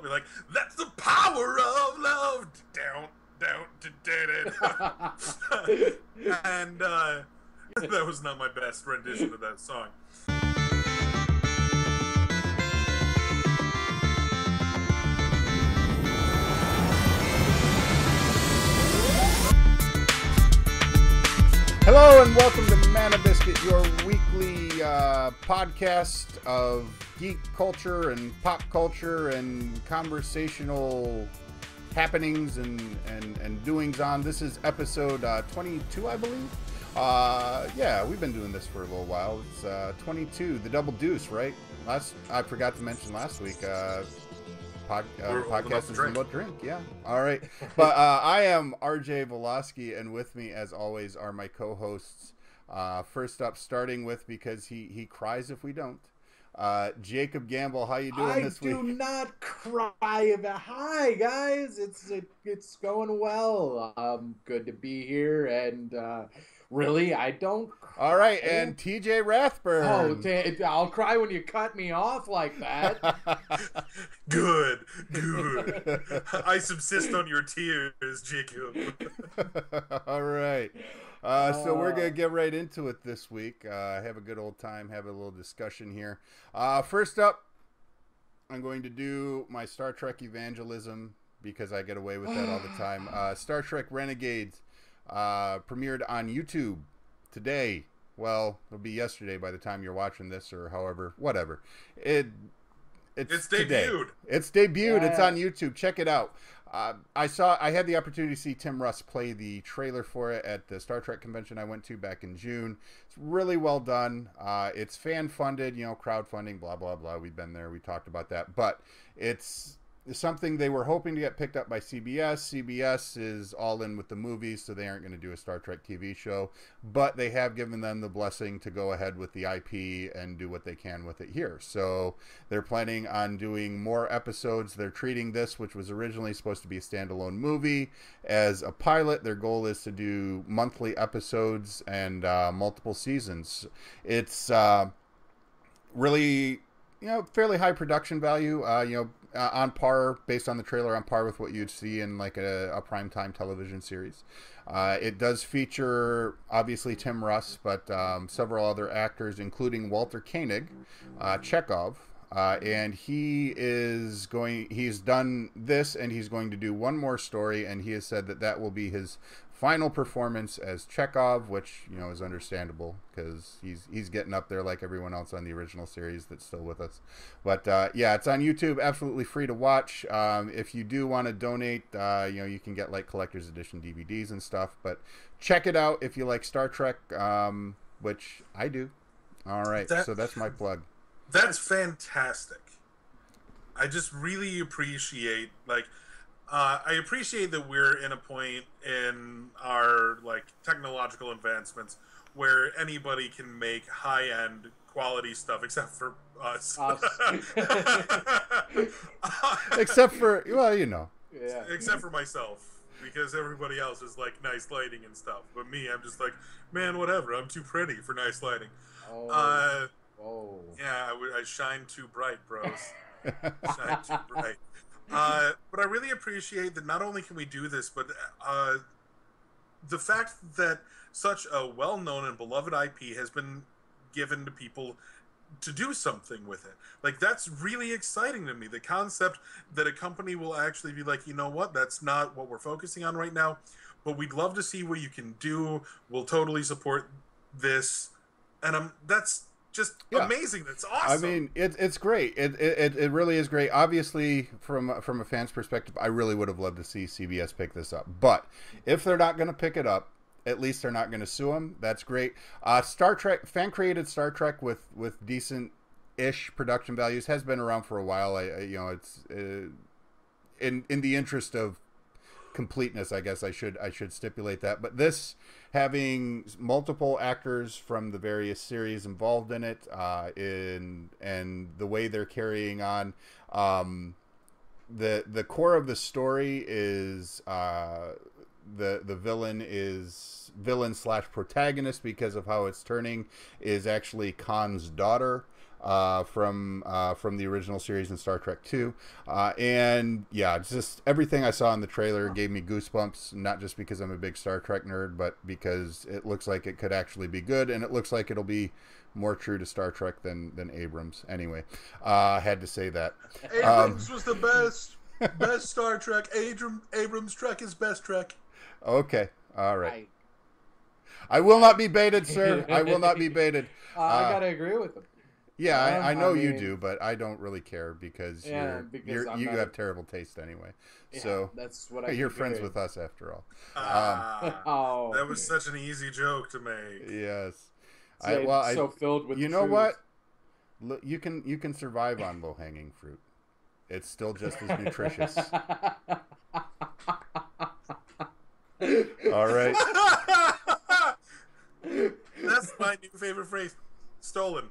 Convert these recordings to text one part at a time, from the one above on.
be like, "That's the power of love." Down, down, and that was not my best rendition of that song. Hello and welcome to Mana Biscuit, your weekly podcast of geek culture and pop culture and conversational happenings and doings on. This is episode 22, I believe. Yeah, we've been doing this for a little while. It's 22, the double deuce, right? I forgot to mention last week. Podcast is about drink, yeah. All right. But I am RJ Voloski, and with me, as always, are my co-hosts. First up, starting with, because he cries if we don't, Jacob Gamble. How you doing this week? I do not cry. Hi, guys. It's going well. Good to be here, and really, I don't cry. All right, and TJ Rathburn. Oh, I'll cry when you cut me off like that. Good. I subsist on your tears, Jacob. All right. So we're going to get right into it this week. Have a good old time, have a little discussion here. First up, I'm going to do my Star Trek evangelism because I get away with that all the time. Star Trek Renegades premiered on YouTube today. Well, it'll be yesterday by the time you're watching this, or however, whatever. It's debuted. It's debuted. Yeah. It's on YouTube. Check it out. I had the opportunity to see Tim Russ play the trailer for it at the Star Trek convention I went to back in June. It's really well done. It's fan funded, crowdfunding, blah, blah, blah. We've been there. We talked about that. But it's something they were hoping to get picked up by CBS. CBS is all in with the movies, so they aren't going to do a Star Trek TV show. But they have given them the blessing to go ahead with the IP and do what they can with it here. So they're planning on doing more episodes. They're treating this, which was originally supposed to be a standalone movie, as a pilot. Their goal is to do monthly episodes and multiple seasons. It's really, fairly high production value, on par, based on the trailer, on par with what you'd see in like a primetime television series. It does feature, obviously, Tim Russ, but several other actors, including Walter Koenig, Chekhov, and he's done this, and he's going to do one more story, and he has said that will be his final performance as Chekhov, which is understandable because he's getting up there like everyone else on the original series that's still with us. But yeah, it's on YouTube, absolutely free to watch. If you do want to donate, you can get like collector's edition DVDs and stuff. But check it out if you like Star Trek, which I do. All right, so that's my plug. That's fantastic. I just really appreciate I appreciate that we're in a point in our technological advancements where anybody can make high-end quality stuff, except for us. Except for Yeah. Except for myself, because everybody else is like nice lighting and stuff. But me, I'm just like, man, whatever. I'm too pretty for nice lighting. Oh. Yeah, I shine too bright, bros. Shine too bright. But I really appreciate that not only can we do this, but the fact that such a well-known and beloved IP has been given to people to do something with it. That's really exciting to me. The concept that a company will actually be like, you know what, that's not what we're focusing on right now, but we'd love to see what you can do. We'll totally support this. And that's just amazing. That's awesome. I mean, it's great. It really is great. Obviously, from a fan's perspective, I really would have loved to see CBS pick this up. But if they're not going to pick it up, at least they're not going to sue them. That's great. Star Trek, fan-created Star Trek with decent-ish production values has been around for a while. It's in the interest of completeness, I guess I should stipulate that. But this, having multiple actors from the various series involved in it, and the way they're carrying on, the core of the story is the villain slash protagonist, because of how it's turning, is actually Khan's daughter. from the original series in Star Trek 2. And yeah, it's just everything I saw in the trailer gave me goosebumps, not just because I'm a big Star Trek nerd, but because it looks like it could actually be good, and it looks like it'll be more true to Star Trek than Abrams. Anyway, I had to say that. Abrams was the best Star Trek. Abrams Trek is best Trek. Okay, all right. I will not be baited, sir. I will not be baited. I gotta agree with him. Yeah, I know you do, but I don't really care because you have terrible taste anyway. Yeah, so that's what you're friends with us after all. That was such an easy joke to make. Yes. So filled with you know what? You can survive on low hanging fruit. It's still just as nutritious. All right. That's my new favorite phrase. Stolen.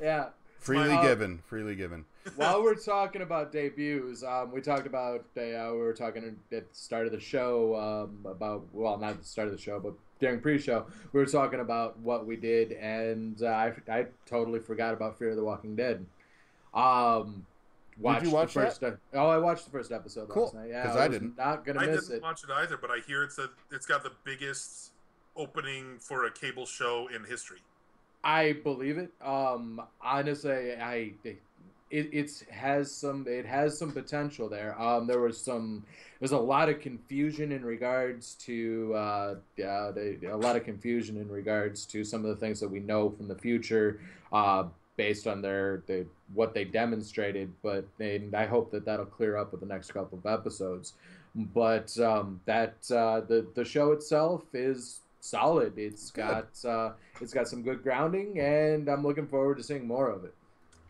Yeah. Freely given. While we're talking about debuts, we talked about we were talking at the start of the show not at the start of the show, but during pre-show, we were talking about what we did, and I totally forgot about Fear of the Walking Dead. Did you watch that? I watched the first episode cool. last night. Yeah, because I didn't. Not gonna miss it. I didn't watch it either, but I hear it's got the biggest opening for a cable show in history. I believe it. Honestly, it has some potential there. There's a lot of confusion in regards to some of the things that we know from the future, based on what they demonstrated. And I hope that'll clear up with the next couple of episodes. But the show itself is solid. It's got some good grounding, and I'm looking forward to seeing more of it.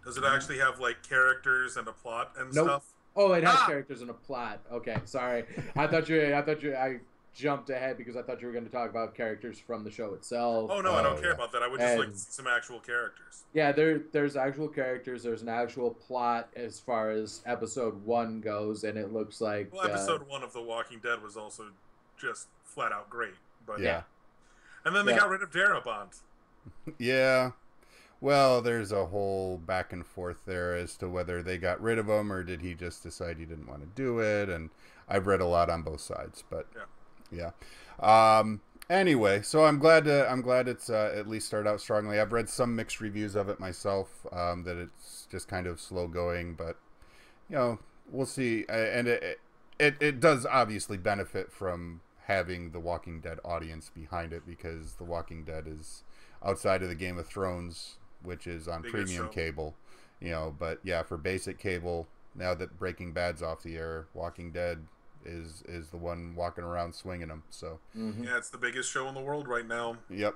Does it actually have like characters and a plot and stuff? Oh, it has characters and a plot. Okay, sorry. I jumped ahead because I thought you were going to talk about characters from the show itself. Oh no, I don't care about that. I would just like to see some actual characters. Yeah, there's actual characters. There's an actual plot as far as episode 1 goes, and it looks like episode 1 of The Walking Dead was also just flat out great. But yeah. And then they got rid of Darabont. Yeah. Well, there's a whole back and forth there as to whether they got rid of him or did he just decide he didn't want to do it. And I've read a lot on both sides, but yeah. Anyway, so I'm glad it's at least started out strongly. I've read some mixed reviews of it myself, that it's just kind of slow going, but we'll see. And it does obviously benefit from having the Walking Dead audience behind it, because the Walking Dead is outside of the Game of Thrones, which is on premium cable, but yeah, for basic cable, now that Breaking Bad's off the air, Walking Dead is the one walking around swinging them. So yeah, it's the biggest show in the world right now. Yep.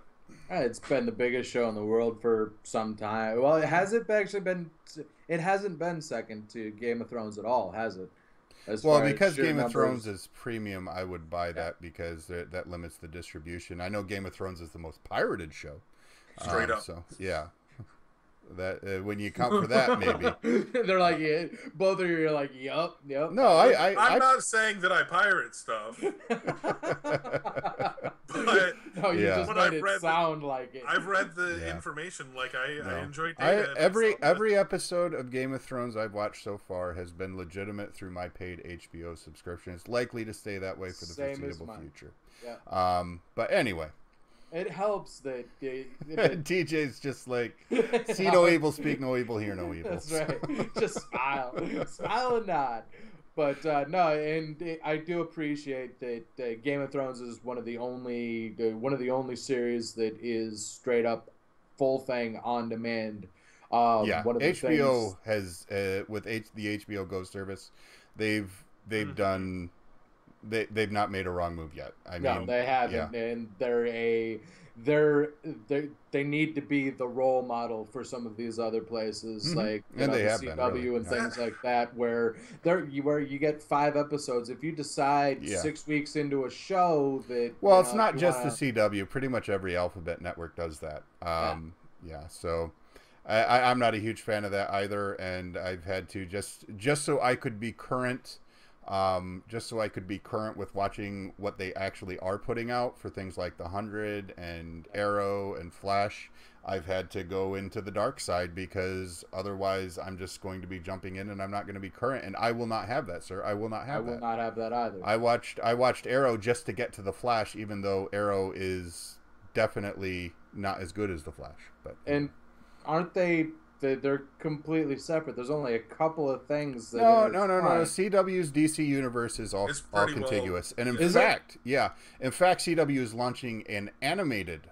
It's been the biggest show in the world for some time. Well, it hasn't been second to Game of Thrones at all, has it? Because Game of Thrones is premium, I would buy that because that limits the distribution. I know Game of Thrones is the most pirated show. Straight up. So, yeah. That when you account for that, maybe. They're like, yeah, both of you are like, yup. No, I'm not saying that I pirate stuff. But no, you just made it sound like it. I've read the information. Like I enjoy data. Every episode of Game of Thrones I've watched so far has been legitimate through my paid HBO subscription. It's likely to stay that way for the foreseeable future. Yeah. But anyway. It helps that TJ's just like, see no evil, speak no evil, hear no evil. That's right. Just smile and nod. But no, and I do appreciate that Game of Thrones is one of the only series that is straight up full thing on demand. One of the HBO has with the HBO Go service, they've done. They've not made a wrong move yet. No, they haven't, and they need to be the role model for some of these other places, like the CW really. And things like that, where you get 5 episodes. If you decide 6 weeks into a show that it's not just the CW. Pretty much every alphabet network does that. So I'm not a huge fan of that either, and I've had to just so I could be current just so I could be current with watching what they actually are putting out for things like The 100 and Arrow and Flash. I've had to go into the dark side because otherwise I'm just going to be jumping in and I'm not going to be current, and I will not have that, sir. I will not have that. I will not have that either. I watched Arrow just to get to the Flash, even though Arrow is definitely not as good as the Flash. But and aren't they're completely separate. There's only a couple of things that no. CW's DC universe is all contiguous. Well, and in fact, CW is launching an animated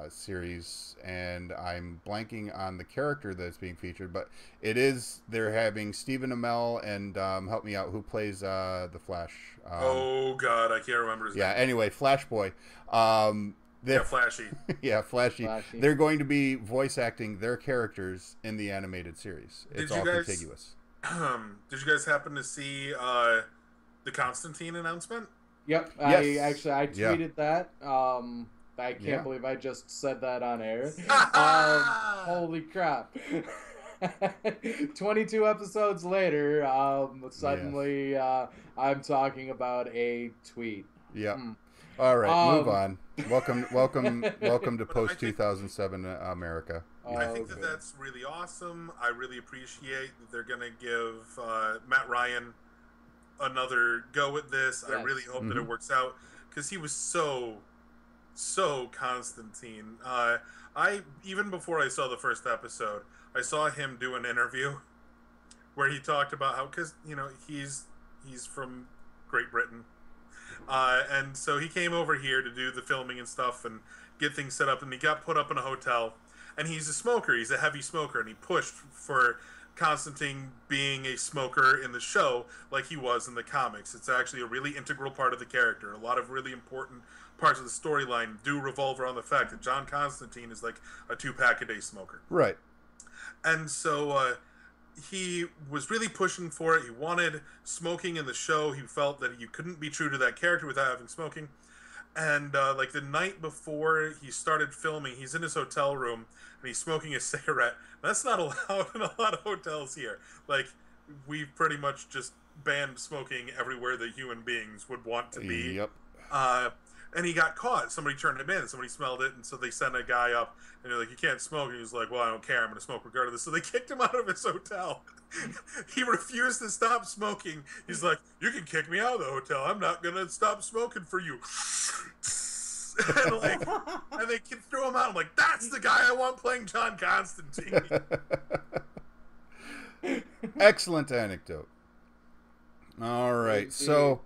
series, and I'm blanking on the character that's being featured, but they're having Stephen Amell and help me out, who plays the Flash. Oh God, I can't remember his name. Yeah, anyway, Flash Boy. Flashy. Yeah, Flashy. They're going to be voice acting their characters in the animated series. It's all contiguous. Did you guys happen to see the Constantine announcement? Yep. Yes. I tweeted that. I can't believe I just said that on air. Holy crap. 22 episodes later, suddenly I'm talking about a tweet. Yeah. All right, move on. Welcome to post 2007 America. I think that's really awesome. I really appreciate that they're going to give Matt Ryan another go at this. Yes. I really hope that it works out, because he was so Constantine. Even before I saw the first episode, I saw him do an interview where he talked about how, because he's from Great Britain, and so he came over here to do the filming and stuff and get things set up, and he got put up in a hotel, and he's a smoker. He's a heavy smoker, and he pushed for Constantine being a smoker in the show like he was in the comics. It's actually a really integral part of the character. A lot of really important parts of the storyline do revolve around the fact that John Constantine is like a 2-pack-a-day smoker. Right. And so he was really pushing for it. He wanted smoking in the show. He felt that you couldn't be true to that character without having smoking. And like the night before he started filming, he's in his hotel room and he's smoking a cigarette. That's not allowed in a lot of hotels here. Like, we've pretty much just banned smoking everywhere that human beings would want to be. Yep. And he got caught. Somebody turned him in. Somebody smelled it, and so they sent a guy up, and they're like, "You can't smoke." And he was like, "Well, I don't care. I'm going to smoke regardless." So they kicked him out of his hotel. He refused to stop smoking. He's like, "You can kick me out of the hotel. I'm not going to stop smoking for you." and they threw him out. I'm like, that's the guy I want playing John Constantine. Excellent anecdote. All right, so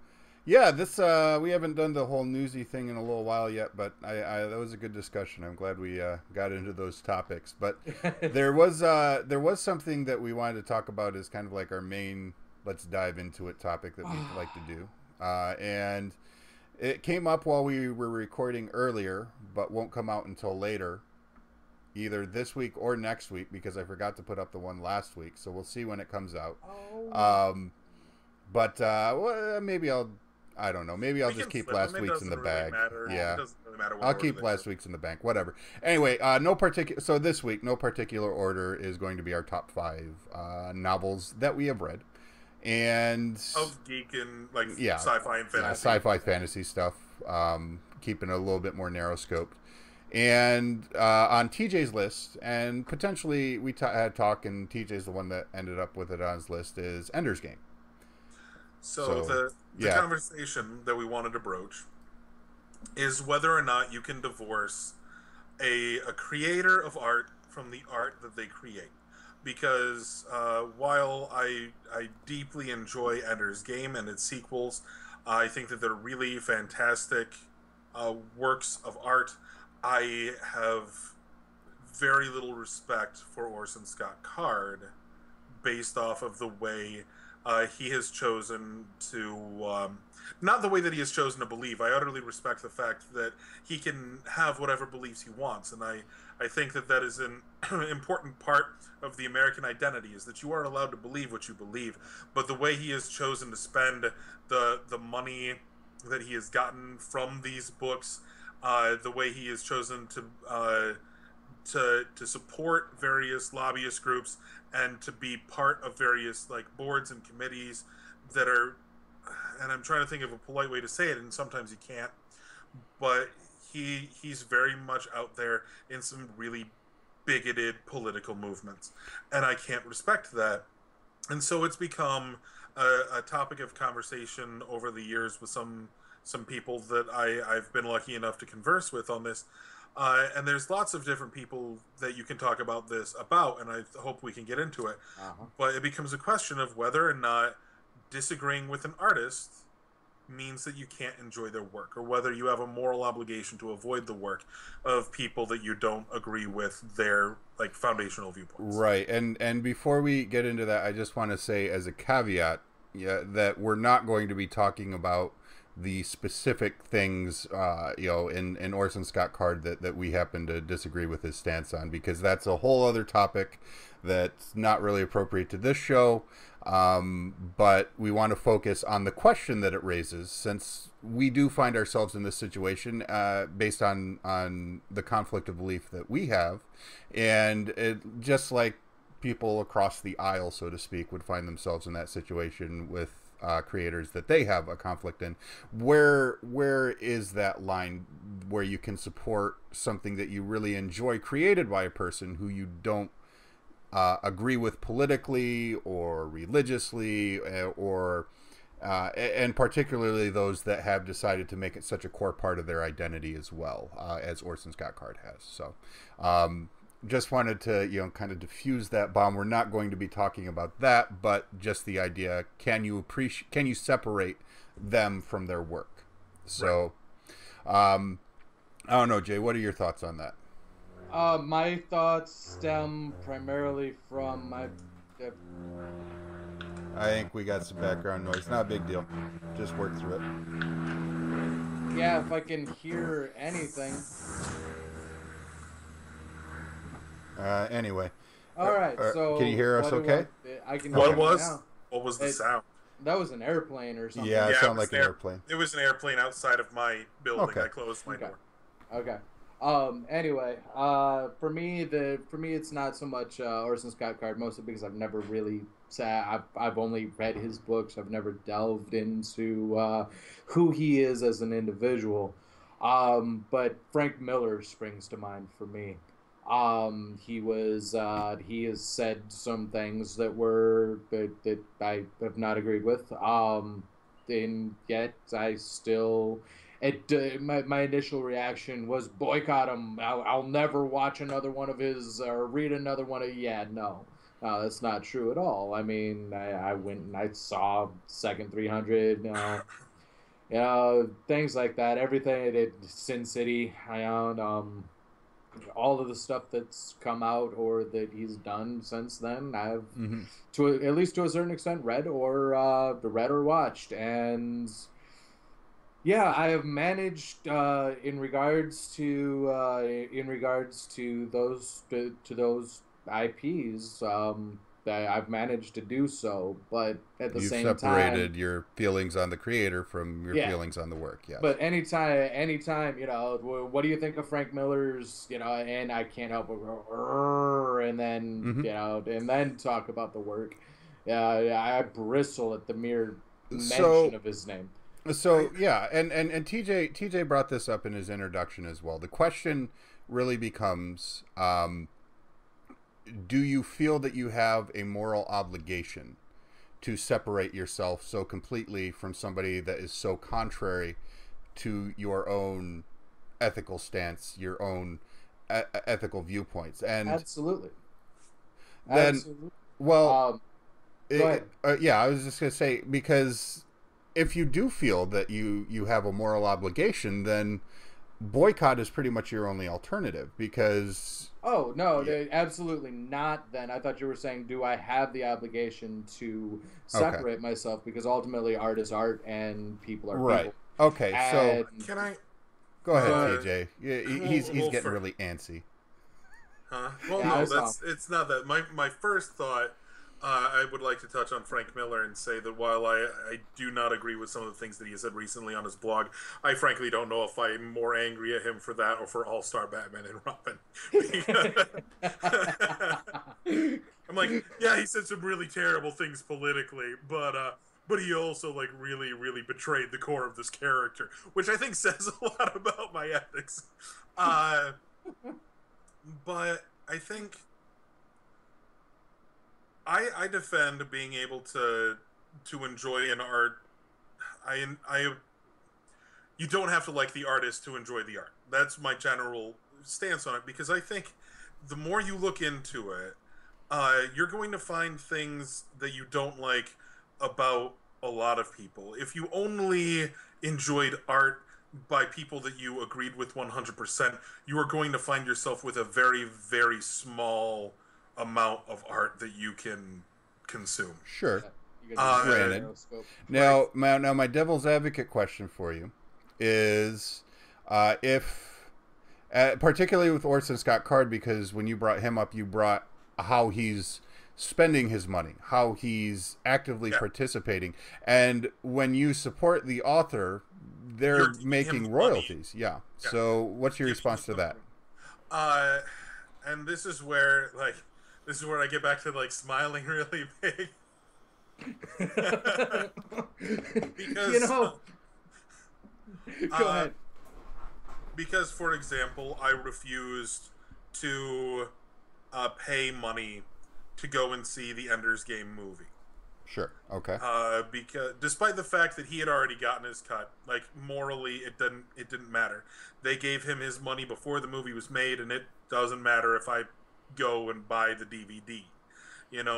yeah, this we haven't done the whole newsy thing in a little while yet, but I that was a good discussion. I'm glad we got into those topics. But there was something that we wanted to talk about as kind of like our main let's dive into it topic that we like to do, and it came up while we were recording earlier, but won't come out until later, either this week or next week, because I forgot to put up the one last week. So we'll see when it comes out. But maybe I don't know. Maybe I'll just keep last week's in the bag. Yeah, it doesn't really matter. I'll keep last week's in the bank. Whatever. Anyway, So this week, no particular order is going to be our top 5 novels that we have read. And of geek and sci-fi and fantasy, sci-fi fantasy stuff, keeping it a little bit more narrow scoped. And on TJ's list, and potentially we had talk, and TJ's the one that ended up with it on his list, is Ender's Game. So the conversation that we wanted to broach is whether or not you can divorce a creator of art from the art that they create. Because while I deeply enjoy Ender's Game and its sequels, I think that they're really fantastic works of art. I have very little respect for Orson Scott Card based off of the way he has chosen to... not the way that he has chosen to believe. I utterly respect the fact that he can have whatever beliefs he wants, and I think that is an important part of the American identity, is that you are allowed to believe what you believe. But the way he has chosen to spend the money that he has gotten from these books, the way he has chosen to support various lobbyist groups and to be part of various boards and committees that are and I'm trying to think of a polite way to say it, and sometimes you can't, but he's very much out there in some really bigoted political movements, and I can't respect that. And so it's become a topic of conversation over the years with some people that I've been lucky enough to converse with on this. And there's lots of different people that you can talk about this about, and I hope we can get into it. But it becomes a question of whether or not disagreeing with an artist means that you can't enjoy their work, or whether you have a moral obligation to avoid the work of people that you don't agree with their like foundational viewpoints. Right. And before we get into that, I just want to say as a caveat, that we're not going to be talking about the specific things, in Orson Scott Card that we happen to disagree with his stance on, because that's a whole other topic that's not really appropriate to this show. But we want to focus on the question that it raises, since we do find ourselves in this situation based on the conflict of belief that we have. And it, just like people across the aisle, so to speak, would find themselves in that situation with creators that they have a conflict in. Where is that line where you can support something that you really enjoy created by a person who you don't agree with politically or religiously, or and particularly those that have decided to make it such a core part of their identity as well, as Orson Scott Card has. So just wanted to kind of diffuse that bomb. We're not going to be talking about that, but just the idea: can you separate them from their work? So I don't know, Jay, what are your thoughts on that? My thoughts stem primarily from I think we got some background noise. Not a big deal. Just work through it. Yeah, if I can hear anything. Anyway. All right. So can you hear us? Okay. I can. What hear was now. What was the sound? That was an airplane or something. Yeah, it sounded like an an airplane. It was an airplane outside of my building. Okay. I closed my door. Okay. Anyway, for me, it's not so much Orson Scott Card, mostly because I've never really I've only read his books. I've never delved into who he is as an individual. But Frank Miller springs to mind for me. He has said some things that I have not agreed with. And yet I still. My initial reaction was boycott him. I'll never watch another one of his or read another one of. Yeah, no, that's not true at all. I mean, I went and I saw Second 300, things like that. Everything I did, Sin City, all of the stuff that's come out or that he's done since then, I've at least to a certain extent read or watched. And yeah, I have managed in regards to those IPs. That I've managed to do so, but at the same time, you've separated your feelings on the creator from your feelings on the work. Yeah. But anytime, what do you think of Frank Miller's? And I can't help but go, and then and then talk about the work. Yeah, I bristle at the mere mention of his name. So yeah, and TJ brought this up in his introduction as well. The question really becomes, do you feel that you have a moral obligation to separate yourself so completely from somebody that is so contrary to your own ethical stance, your own ethical viewpoints? And absolutely. Well, I was just gonna say, because if you do feel that you have a moral obligation, then boycott is pretty much your only alternative, because... Oh, no, absolutely not then. I thought you were saying, do I have the obligation to separate myself? Because ultimately art is art and people are people. Okay, so... Can I... Go ahead, TJ. Yeah, he's getting really antsy. Huh? Well, no, it's not that. My first thought... I would like to touch on Frank Miller and say that while I do not agree with some of the things that he has said recently on his blog, I frankly don't know if I'm more angry at him for that or for All-Star Batman and Robin. I'm like, yeah, he said some really terrible things politically, but but he also like really, really betrayed the core of this character, which I think says a lot about my ethics. But I think I defend being able to enjoy an art. I you don't have to like the artist to enjoy the art. That's my general stance on it, because I think the more you look into it, you're going to find things that you don't like about a lot of people. If you only enjoyed art by people that you agreed with 100%, you are going to find yourself with a very, very small amount of art that you can consume. Sure. Granted. Now, my devil's advocate question for you is, if, particularly with Orson Scott Card, because when you brought him up, you brought how he's spending his money, how he's actively participating, and when you support the author, they're making royalties. Yeah. So, what's your response to that? And this is where I get back to like smiling really big. Because go ahead. Because, for example, I refused to pay money to go and see the Ender's Game movie. Sure. Okay. Because despite the fact that he had already gotten his cut, like morally, it didn't matter. They gave him his money before the movie was made, and it doesn't matter if I go and buy the DVD,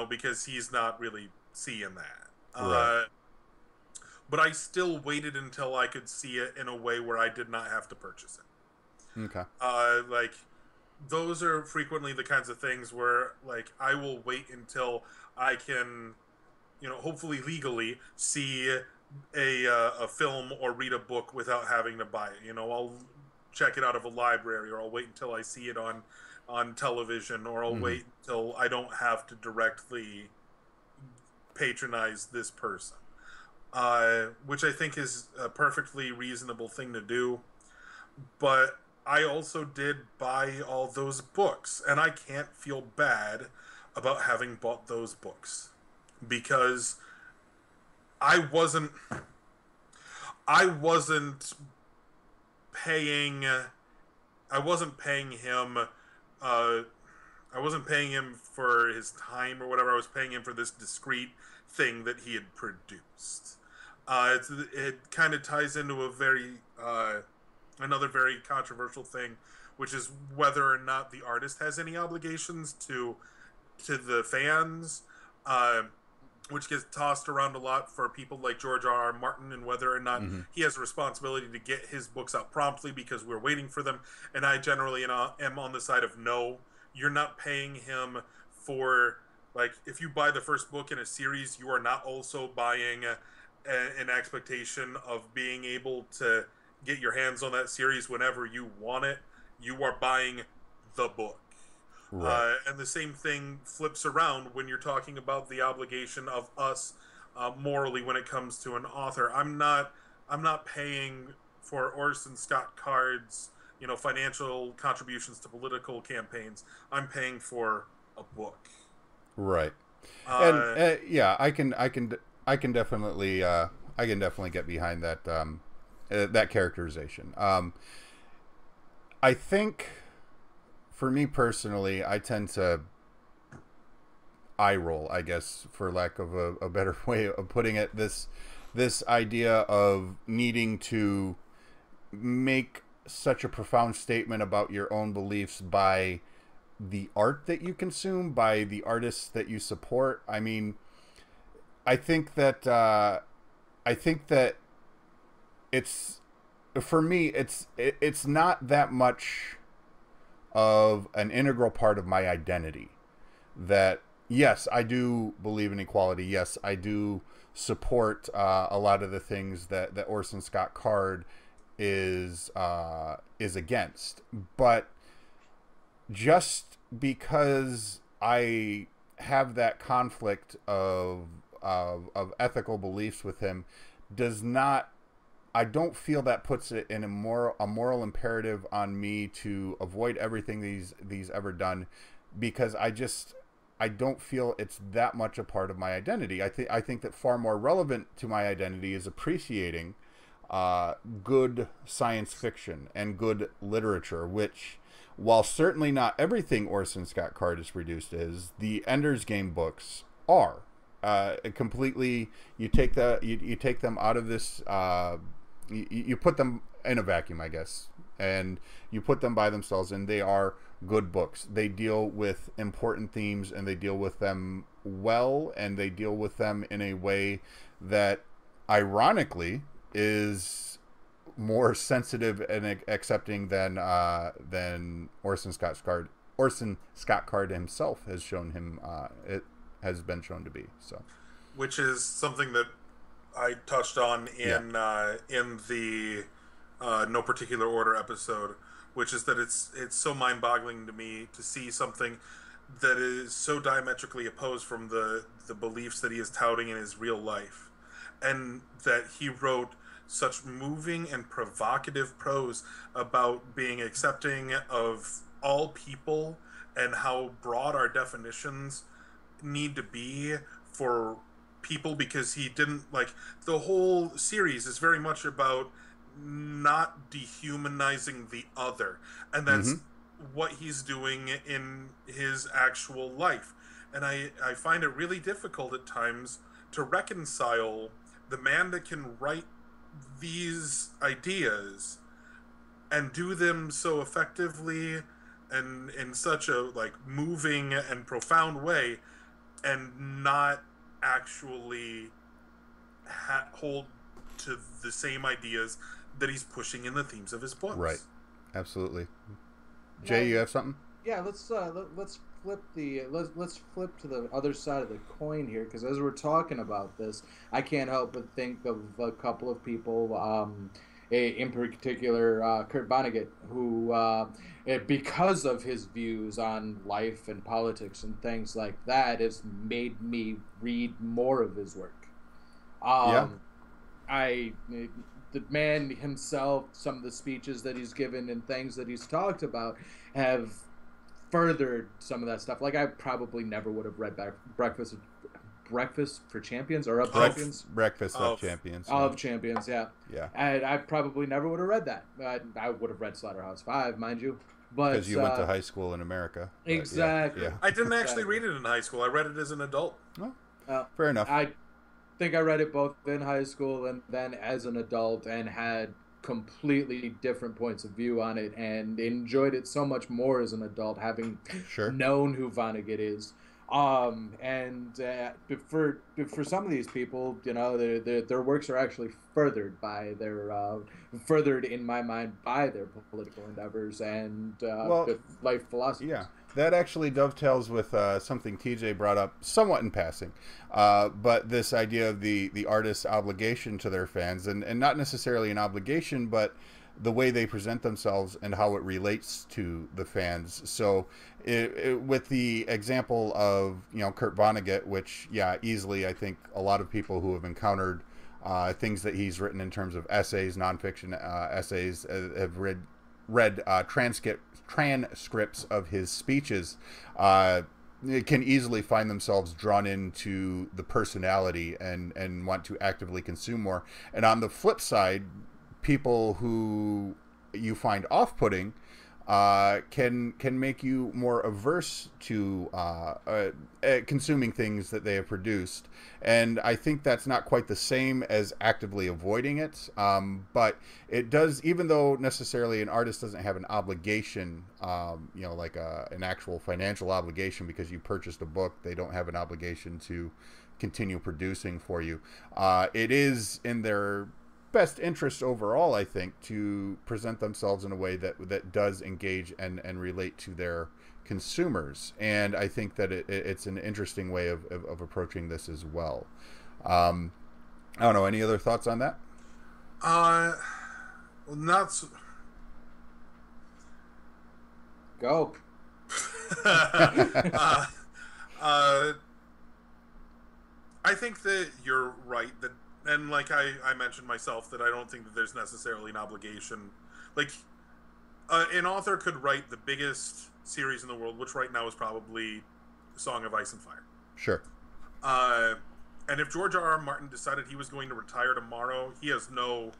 because he's not really seeing that. Right. But I still waited until I could see it in a way where I did not have to purchase it. Okay. Like, those are frequently the kinds of things where, like, I will wait until I can, hopefully legally see a film or read a book without having to buy it. I'll check it out of a library, or I'll wait until I see it on television, or I'll wait until I don't have to directly patronize this person. Which I think is a perfectly reasonable thing to do. But I also did buy all those books, and I can't feel bad about having bought those books, because I wasn't paying him I wasn't paying him for his time or whatever. I was paying him for this discrete thing that he had produced. It kind of ties into another very controversial thing, which is whether or not the artist has any obligations to the fans, which gets tossed around a lot for people like George R.R. Martin, and whether or not he has a responsibility to get his books out promptly because we're waiting for them. And I generally am on the side of no. You're not paying him for, like, if you buy the first book in a series, you are not also buying an expectation of being able to get your hands on that series whenever you want it. You are buying the book. Right. And the same thing flips around when you're talking about the obligation of us morally when it comes to an author. I'm not paying for Orson Scott Card's financial contributions to political campaigns. I'm paying for a book. Right. And yeah, I can definitely get behind that that characterization. I think for me personally, I tend to eye roll, I guess, for lack of a better way of putting it, this idea of needing to make such a profound statement about your own beliefs by the art that you consume, by the artists that you support. I mean, I think that it's, for me, it's not that much of an integral part of my identity. That, yes, I do believe in equality. Yes, I do support a lot of the things that Orson Scott Card is against. But just because I have that conflict of ethical beliefs with him does not, I don't feel that puts it in a moral imperative on me to avoid everything he's ever done, because I don't feel it's that much a part of my identity. I think that far more relevant to my identity is appreciating good science fiction and good literature, which, while certainly not everything Orson Scott Card has produced is, the Ender's Game books are. Completely, you take them out of this, you put them in a vacuum, I guess, and you put them by themselves, and they are good books. They deal with important themes, and they deal with them well, and they deal with them in a way that, ironically, is more sensitive and accepting than Orson Scott Card himself has shown him. It has been shown to be so. Which is something that I touched on in the No Particular Order episode, which is that it's so mind-boggling to me to see something that is so diametrically opposed from the beliefs that he is touting in his real life, and that he wrote such moving and provocative prose about being accepting of all people and how broad our definitions need to be for people, because he didn't, like, the whole series is very much about not dehumanizing the other, and that's what he's doing in his actual life. And I find it really difficult at times to reconcile the man that can write these ideas and do them so effectively and in such a, like, moving and profound way, and not actually hold to the same ideas that he's pushing in the themes of his books. Right. Absolutely. Jay, you have something? Yeah, let's flip to the other side of the coin here, because as we're talking about this, I can't help but think of a couple of people, in particular Kurt Vonnegut, who, because of his views on life and politics and things like that, has made me read more of his work. The man himself, some of the speeches that he's given and things that he's talked about have furthered some of that stuff. Like, I probably never would have read Breakfast for Champions, or Breakfast of Champions. Of Champions, yeah. Yeah. And I probably never would have read that. I would have read Slaughterhouse-Five, mind you. Because you went to high school in America. Exactly. Yeah. I didn't actually read it in high school. I read it as an adult. Oh, fair enough. I think I read it both in high school and then as an adult, and had completely different points of view on it, and enjoyed it so much more as an adult, having known who Vonnegut is. And for some of these people, you know, their works are actually furthered in my mind by their political endeavors and life philosophies. Yeah, that actually dovetails with something TJ brought up somewhat in passing, but this idea of the artist's obligation to their fans, and not necessarily an obligation, but the way they present themselves and how it relates to the fans. So with the example of, you know, Kurt Vonnegut, which, easily I think a lot of people who have encountered things that he's written in terms of essays, nonfiction essays, have read transcripts of his speeches, can easily find themselves drawn into the personality and want to actively consume more. And on the flip side, people who you find off-putting can make you more averse to consuming things that they have produced. And I think that's not quite the same as actively avoiding it, but it does, even though necessarily an artist doesn't have an obligation, like an actual financial obligation because you purchased a book. They don't have an obligation to continue producing for you. It is in their best interest overall, I think, to present themselves in a way that does engage and relate to their consumers. And I think that it's an interesting way of approaching this as well. I don't know, any other thoughts on that? Not so... Go. I think that you're right, that, and like I mentioned myself, that I don't think that there's necessarily an obligation. Like, an author could write the biggest series in the world, which right now is probably Song of Ice and Fire. Sure. And if George R.R. Martin decided he was going to retire tomorrow, he has no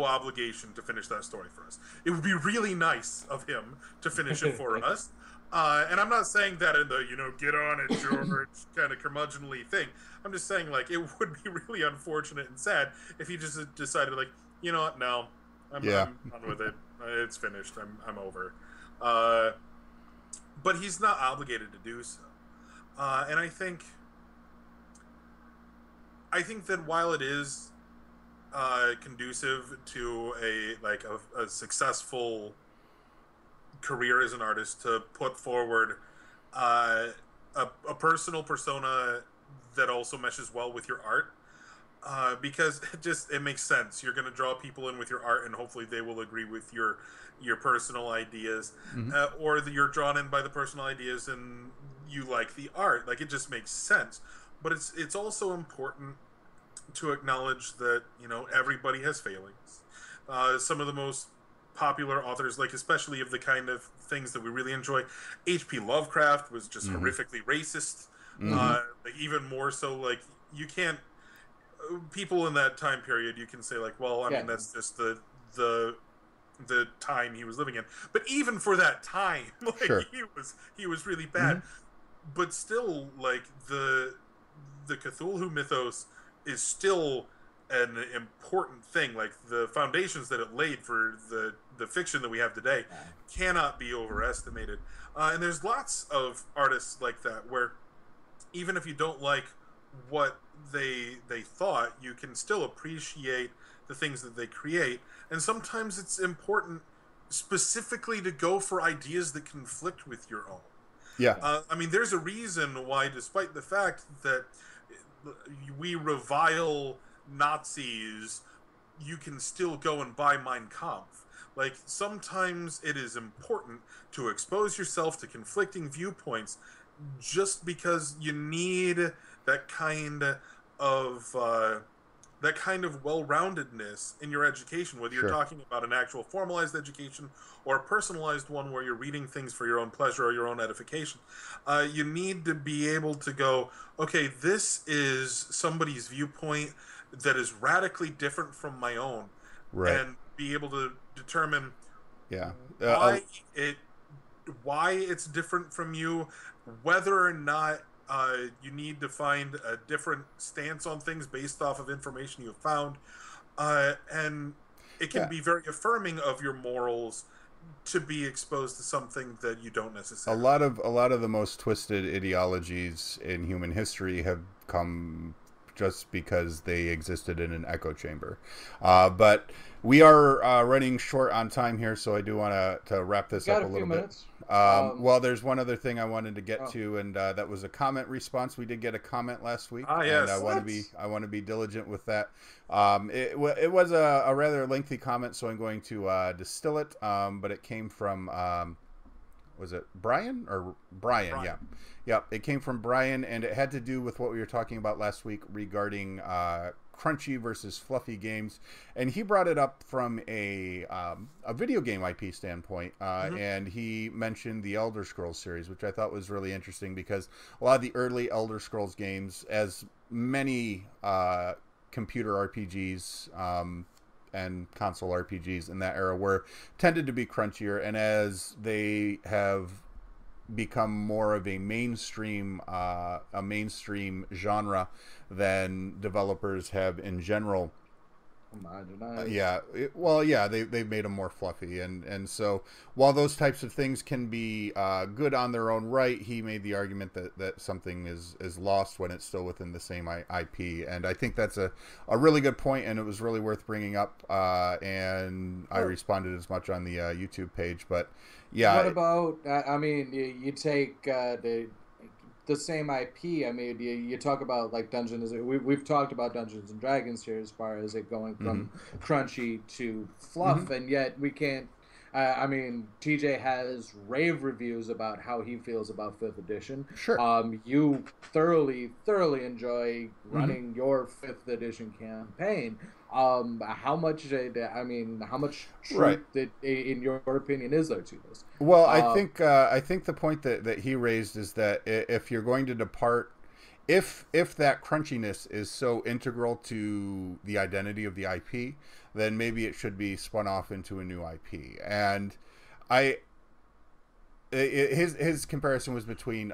obligation to finish that story for us. It would be really nice of him to finish it for us. And I'm not saying that in the, get on it, George, kind of curmudgeonly thing. I'm just saying, like, it would be really unfortunate and sad if he just decided, like, you know what, no, I'm done with it. It's finished. I'm over. But he's not obligated to do so. And I think that while it is conducive to a successful career as an artist to put forward a personal persona that also meshes well with your art, because it makes sense. You're going to draw people in with your art, and hopefully they will agree with your personal ideas, or that you're drawn in by the personal ideas and you like the art. Like, it just makes sense. But it's also important to acknowledge that, everybody has failings. Some of the most popular authors, like, especially of the kind of things that we really enjoy, H.P. Lovecraft was just horrifically racist. Like, even more so, like, you can't, people in that time period, you can say, like, well, I mean, that's just the time he was living in. But even for that time, like, he was really bad. But still, like, the Cthulhu mythos is still an important thing. Like, the foundations that it laid for the fiction that we have today cannot be overestimated. And there's lots of artists like that where even if you don't like what they thought, you can still appreciate the things that they create. And sometimes it's important specifically to go for ideas that conflict with your own. Yeah. I mean, there's a reason why, despite the fact that we revile Nazis, you can still go and buy Mein Kampf. Like, sometimes it is important to expose yourself to conflicting viewpoints just because you need that kind of well-roundedness in your education, whether you're talking about an actual formalized education or a personalized one where you're reading things for your own pleasure or your own edification. You need to be able to go, okay, this is somebody's viewpoint that is radically different from my own, and be able to determine why it's different from you, whether or not you need to find a different stance on things based off of information you've found, and it can be very affirming of your morals to be exposed to something that you don't necessarily. A lot of the most twisted ideologies in human history have come just because they existed in an echo chamber. But we are running short on time here, so I do want to wrap this up a little bit. Well, there's one other thing I wanted to get to, and that was a comment response. We did get a comment last week, yes. And I want to be diligent with that. It was a rather lengthy comment, so I'm going to distill it. But it came from was it Brian or Brian? Yeah. It came from Brian, and it had to do with what we were talking about last week regarding crunchy versus fluffy games, and he brought it up from a video game IP standpoint, and he mentioned the Elder Scrolls series, which I thought was really interesting because a lot of the early Elder Scrolls games, as many computer RPGs and console RPGs in that era tended to be crunchier, and as they have become more of a mainstream genre than developers have in general. They've made them more fluffy, and so while those types of things can be good on their own right, he made the argument that something is lost when it's still within the same IP, and I think that's a really good point, and it was really worth bringing up, and I responded as much on the YouTube page. But what about I mean, you take the same IP. I mean, you talk about like Dungeons. We've talked about Dungeons and Dragons here as far as it going from crunchy to fluff, and yet we can't. I mean, TJ has rave reviews about how he feels about 5th edition. Sure. You thoroughly enjoy Mm-hmm. running your 5th edition campaign. How much? I mean, how much Right. truth in your opinion, is there to this? Well, Um, I think the point that he raised is that if you're going to depart, if that crunchiness is so integral to the identity of the IP, then maybe it should be spun off into a new IP. And I his comparison was between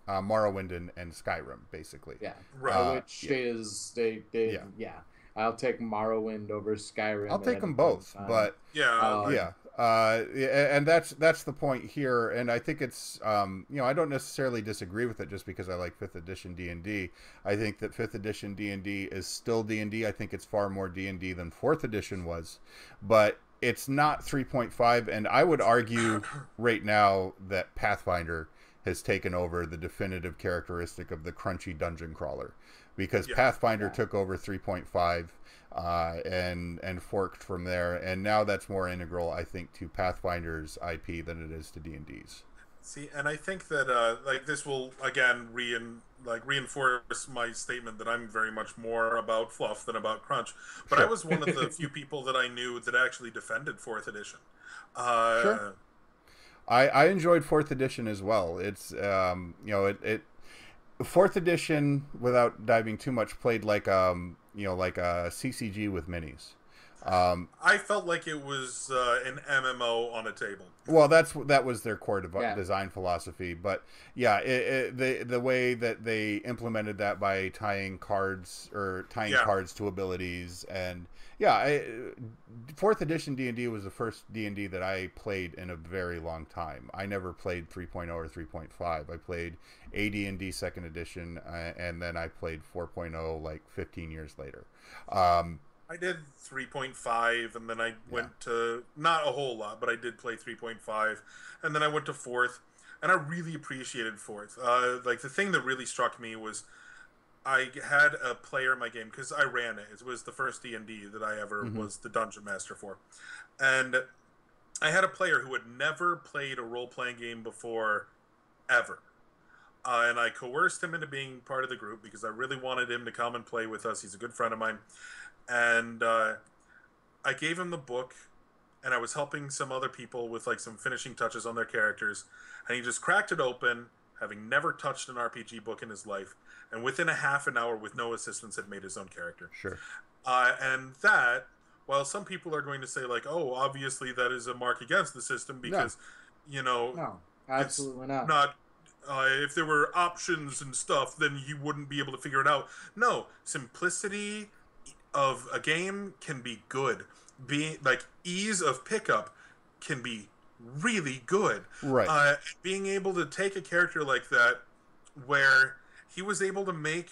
Morrowind and Skyrim, basically. yeah, Right. which Yeah. is Yeah. yeah. I'll take Morrowind over Skyrim I'll at take any them point both, in time. but Yeah, like, yeah, and that's the point here, and I think it's I don't necessarily disagree with it just because I like 5th edition D&D. I think that 5th edition D&D is still D&D. I think it's far more D&D than 4th edition was, but it's not 3.5, and I would argue right now that Pathfinder has taken over the definitive characteristic of the crunchy dungeon crawler, because yeah. Pathfinder Yeah. took over 3.5 and forked from there, and now that's more integral, I think, to Pathfinder's IP than it is to D&D's. See, and I think that like this will again reinforce my statement that I'm very much more about fluff than about crunch. But I Sure. was one of the few people that I knew that actually defended 4th edition. Sure. Uh, I enjoyed 4th edition as well. It's it 4th edition, without diving too much, played like like a CCG with minis. I felt like it was an MMO on a table. Well, that was their core Yeah. design philosophy, but yeah, the way that they implemented that by tying cards Yeah. cards to abilities, and yeah, 4th edition D&D was the first D&D that I played in a very long time. I never played 3.0 or 3.5. I played AD&D 2nd edition, and then I played 4.0 like 15 years later. I did 3.5, and then I went to not a whole lot, but I did play 3.5, and then I went to 4th, and I really appreciated 4th. Like the thing that really struck me was I had a player in my game because I ran it. It was the first D&D that I ever Mm-hmm. was the dungeon master for, and I had a player who had never played a role playing game before, ever. And I coerced him into being part of the group because I really wanted him to come and play with us. He's a good friend of mine. And I gave him the book, and I was helping some other people with like some finishing touches on their characters. And he just cracked it open, having never touched an RPG book in his life. And within a half an hour, with no assistance, had made his own character. Sure. And that, while some people are going to say, like, oh, obviously that is a mark against the system because, No, absolutely not. not if there were options and stuff, then you wouldn't be able to figure it out. No, simplicity of a game can be good. Being like ease of pickup can be really good. Right. Being able to take a character like that, where he was able to make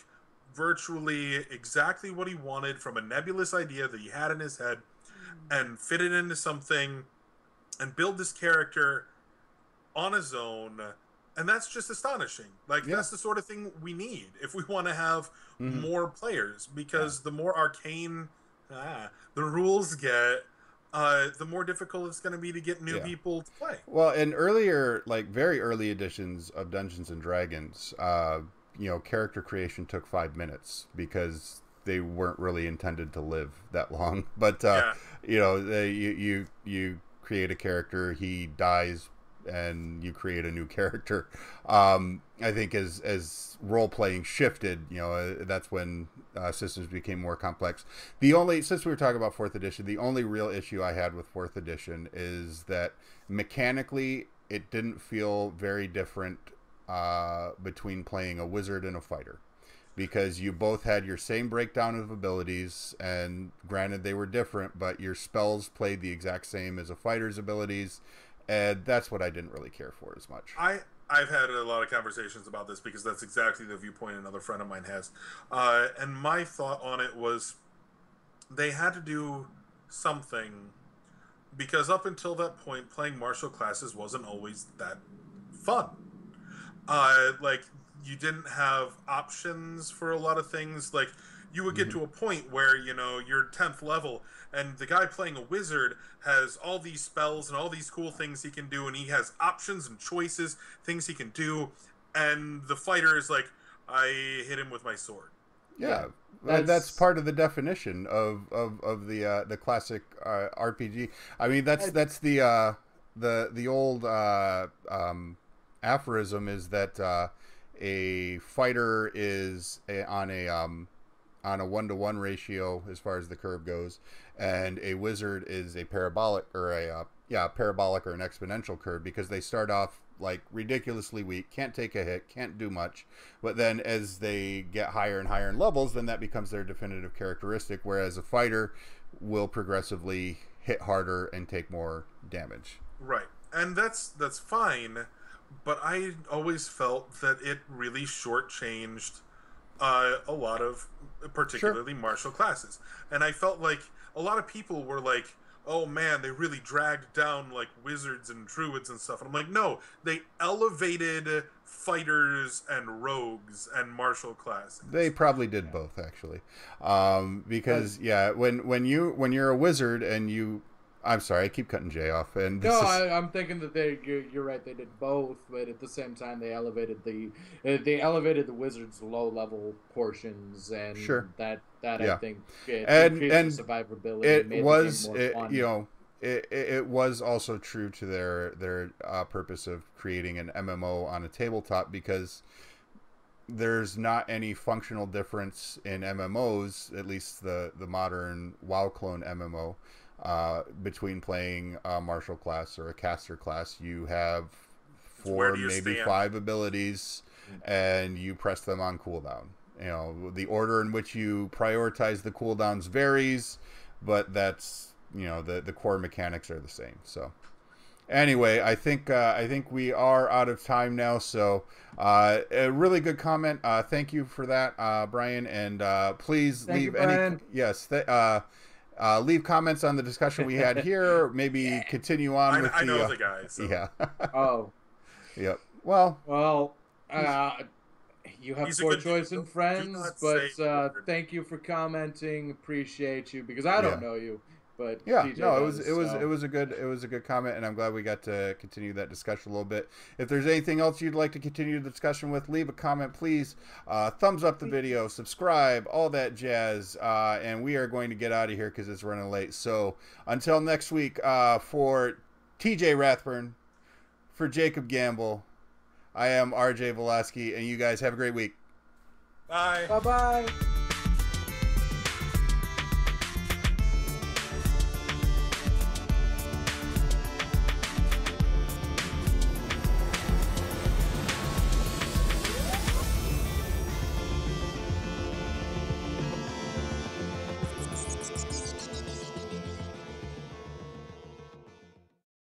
virtually exactly what he wanted from a nebulous idea that he had in his head, and fit it into something, and build this character on his own. And that's just astonishing. Like, that's the sort of thing we need if we want to have more players, because the more arcane the rules get, the more difficult it's going to be to get new people to play. Well, in earlier, like very early editions of Dungeons and Dragons, character creation took 5 minutes because they weren't really intended to live that long. But you create a character, he dies, and you create a new character. I think as role playing shifted, that's when systems became more complex. Since we were talking about 4th edition, the only real issue I had with 4th edition is that mechanically it didn't feel very different between playing a wizard and a fighter, because you both had your same breakdown of abilities, and granted they were different, but your spells played the exact same as a fighter's abilities. And that's what I didn't really care for as much. I've had a lot of conversations about this because that's exactly the viewpoint another friend of mine has. And my thought on it was they had to do something, because up until that point, playing martial classes wasn't always that fun. Like, you didn't have options for a lot of things. Like, you would get to a point where, you're 10th level, and the guy playing a wizard has all these spells and all these cool things he can do, and he has options and choices, things he can do, and the fighter is like, I hit him with my sword. Yeah. That's part of the definition of the classic RPG. I mean, that's the old aphorism is that a fighter is on a 1-to-1 ratio as far as the curve goes, and a wizard is a parabolic or an exponential curve, because they start off like ridiculously weak, can't take a hit, can't do much, but then as they get higher and higher in levels, then that becomes their definitive characteristic, whereas a fighter will progressively hit harder and take more damage. Right. And that's fine, but I always felt that it really shortchanged a lot of particularly martial classes. And I felt like a lot of people were like, oh man, they really dragged down like wizards and druids and stuff. And I'm like, no, they elevated fighters and rogues and martial classes. They probably did both, actually, because when you're a wizard and you, I'm sorry, I keep cutting Jay off. And I'm thinking that you're right. They did both, but at the same time, they elevated the wizards' low level portions, and that I think increased the survivability. It was also true to their purpose of creating an MMO on a tabletop, because there's not any functional difference in MMOs, at least the modern WoW clone MMO. Between playing a martial class or a caster class. You have 4, maybe 5 abilities, and you press them on cooldown. The order in which you prioritize the cooldowns varies, but that's, the core mechanics are the same. So anyway, I think we are out of time now. So a really good comment. Thank you for that, Brian. And please leave leave comments on the discussion we had here. Maybe continue on with I know the guy. So. Yeah. Oh. Yep. Well. You have poor choice in friends, but thank you for commenting. Appreciate you, because I don't know you. But TJ it was a good comment, and I'm glad we got to continue that discussion a little bit. If there's anything else you'd like to continue the discussion with, leave a comment, please. Thumbs up the video, subscribe, all that jazz, and we are going to get out of here because it's running late. So until next week, for TJ Rathburn, for Jacob Gamble, I am RJ Velasquez, and you guys have a great week. Bye. Bye-bye.